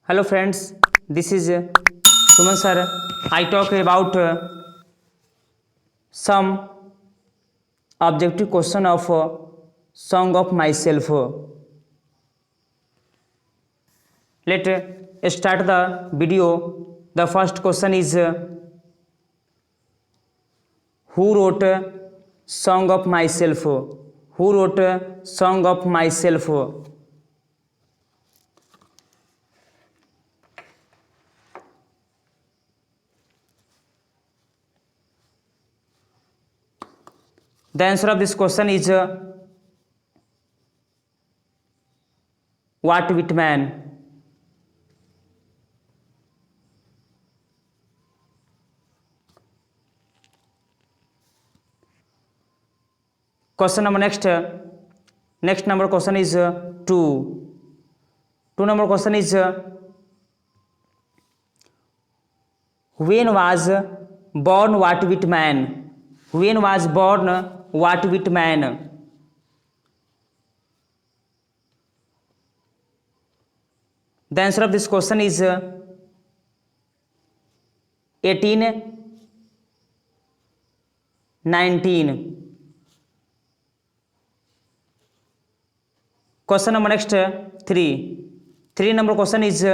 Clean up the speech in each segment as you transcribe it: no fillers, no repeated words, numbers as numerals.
Hello friends, this is Suman sir. I talk about some objective question of Song of Myself. Let's start the video. The first question is who wrote Song of Myself? Who wrote Song of Myself? The answer of this question is Walt Whitman. Question number next number question is 2. 2 number question is when was born Walt Whitman? When was born Walt Whitman? The answer of this question is 1819. Question number 3. 3 number question is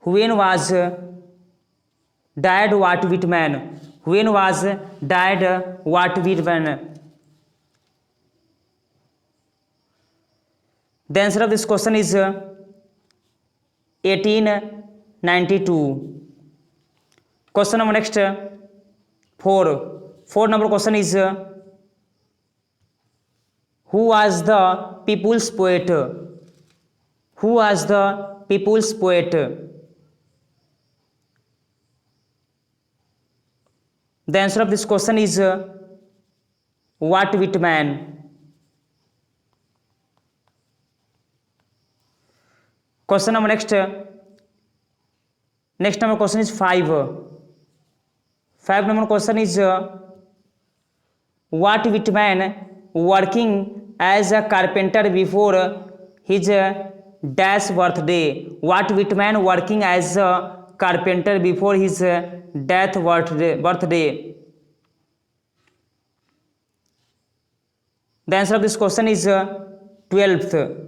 when was died Walt Whitman? When was died Walt Whitman? The answer of this question is 1892. Question number 4. 4 number question is who was the people's poet? Who was the people's poet? The answer of this question is Walt Whitman. Question number next number question is 5. 5 number question is Walt Whitman working as a carpenter before his dash birthday. Walt Whitman working as a carpenter before his death birthday. The answer of this question is 12th.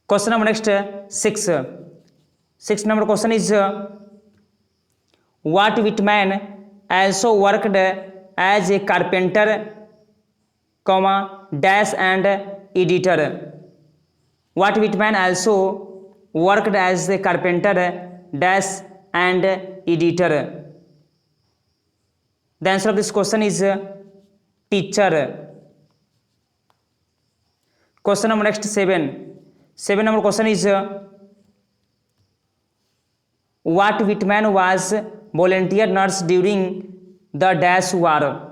Question number 6. 6 number question is Walt Whitman also worked as a carpenter, dash and editor. Walt Whitman also worked as a carpenter, dash and editor. The answer of this question is teacher. Question number 7. 7 number question is Walt Whitman was volunteer nurse during the dash war.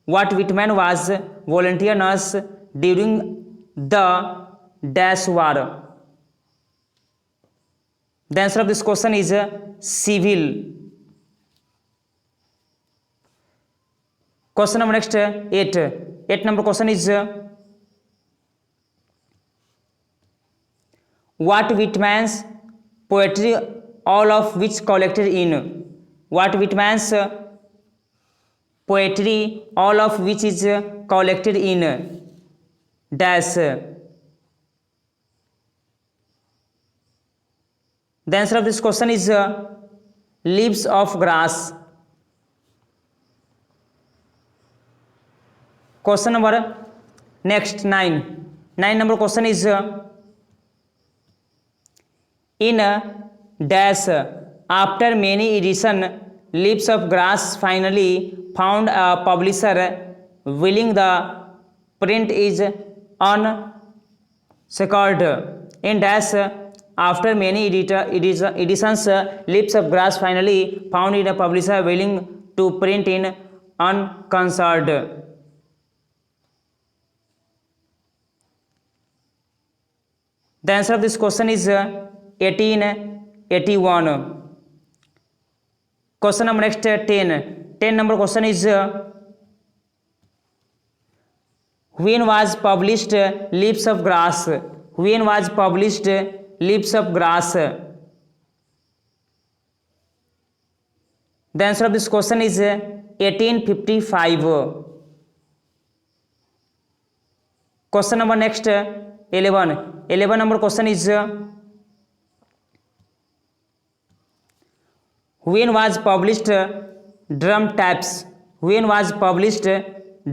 Walt Whitman was volunteer nurse during the dash war. The answer of this question is civil. Question number 8. 8 number question is Walt Whitman's poetry, all of which collected in. Walt Whitman's poetry, all of which is collected in dash. The answer of this question is Leaves of Grass. Question number 9. 9 number question is in dash after many editions, Leaves of Grass finally found a publisher willing the print is unsecond. In dash after many editions, Leaves of Grass finally found a publisher willing to print in unconcerned. The answer of this question is 1881. Question number 10. 10 number question is When was published Leaves of Grass? When was published Leaves of Grass? The answer of this question is 1855. Question number next 11. 11 number question is when was published Drum Taps? When was published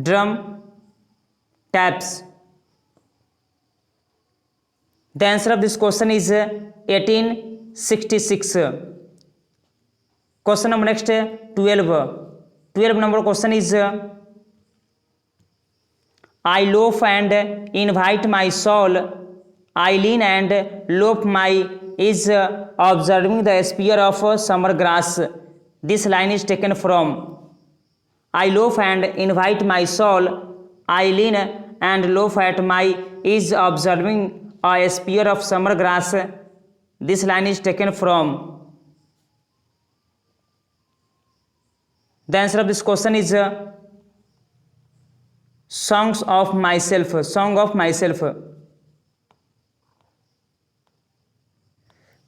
Drum Taps? The answer of this question is 1866. Question number next 12. 12 number question is I loaf and invite my soul. I lean and loaf my is observing the spear of summer grass. This line is taken from I loaf and invite my soul. I lean and loaf at my is observing a spear of summer grass. This line is taken from. The answer of this question is Songs of Myself. Song of Myself.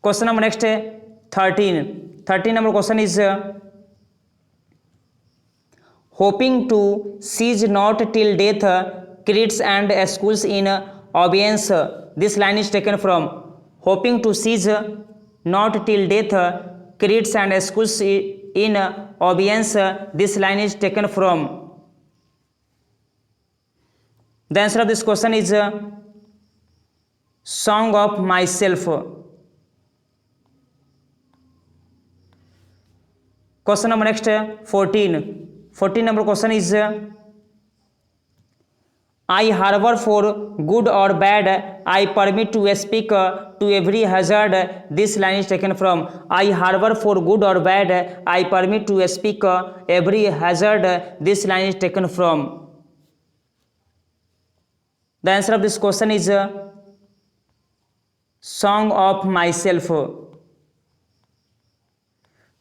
Question number next 13. 13 number question is hoping to cease not till death creates and schools in obedience. This line is taken from hoping to cease not till death creates and schools in obedience. This line is taken from. The answer of this question is Song of Myself. Question number next 14. 14 number question is I harbor for good or bad. I permit to speak to every hazard. This line is taken from I harbor for good or bad. I permit to speak every hazard. This line is taken from. The answer of this question is Song of Myself.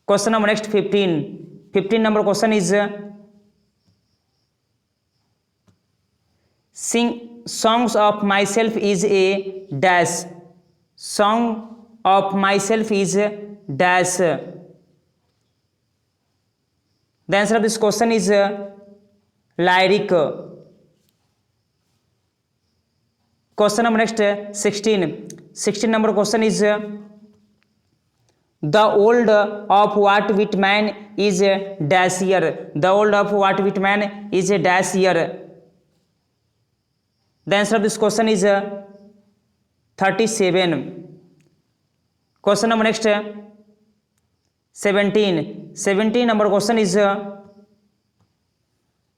Question number next 15. 15 number question is Songs of Myself is a dash. Song of Myself is dash. The answer of this question is lyric. Question number next 16. 16 number question is the old of what wit man is dash year. The old of what wit man is a dash year. The answer of this question is 37. Question number next 17. 17 number question is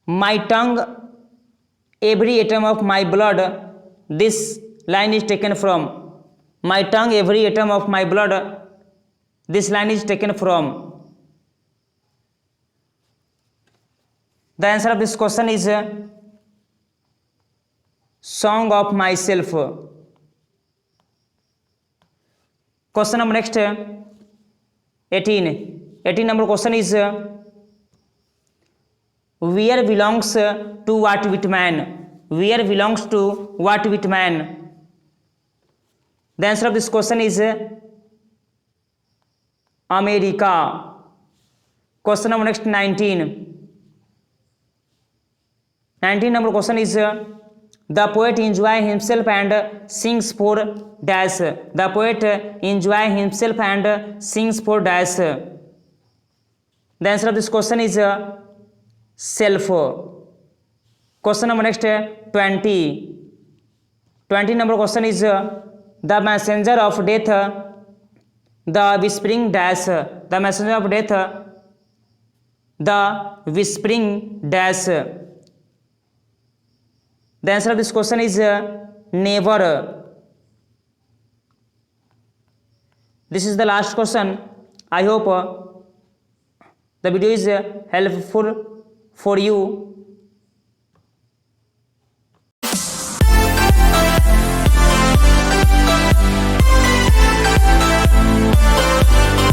my tongue, every atom of my blood. This line is taken from my tongue, every atom of my blood. This line is taken from. The answer of this question is Song of Myself. Question number next 18. 18 number question is where belongs to what wit man? Where belongs to what wit man? The answer of this question is America. Question number next 19. 19 number question is the poet enjoy himself and sings for dash. The poet enjoy himself and sings for dash. The answer of this question is self. Question number next 20. 20 number question is the messenger of death, the whispering dash. The messenger of death, the whispering dash. The answer of this question is never. This is the last question. I hope the video is helpful for you.